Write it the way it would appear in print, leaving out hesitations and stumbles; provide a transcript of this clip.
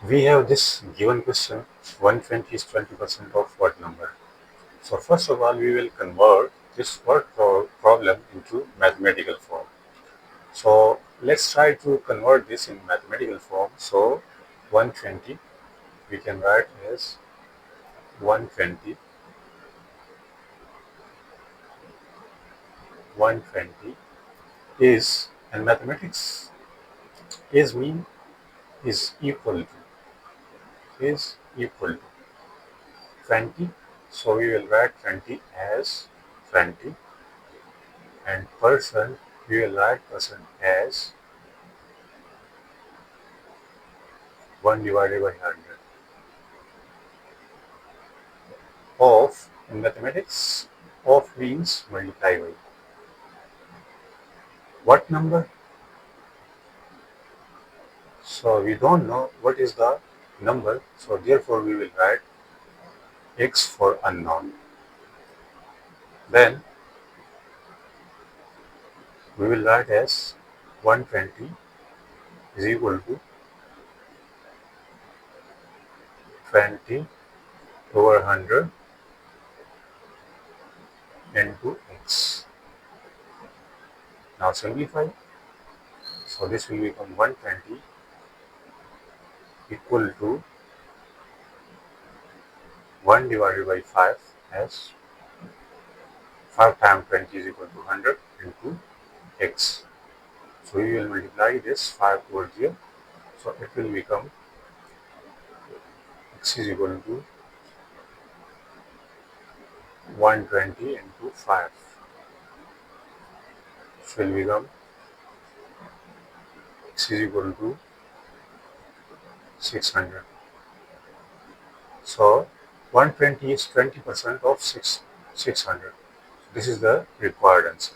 We have this given question, 120 is 20% of what number? So first of all, we will convert this word problem into mathematical form. So let's try to convert this in mathematical form. So 120 we can write as 120 120 is, and mathematics is mean is equal to 20. So we will write 20 as 20, and percent we will write percent as 1 divided by 100. Of, in mathematics, of means multiply by what number? So we don't know what is the number, so therefore we will write x for unknown. Then we will write as 120 is equal to 20 over 100 into x. Now simplify. So this will become 120 equal to 1 divided by 5, as 5 times 20 is equal to 100 into x. So we will multiply this 5 towards here. So it will become x is equal to 120 into 5. So it will become x is equal to 600. So 120 is 20% of 600. This is the required answer.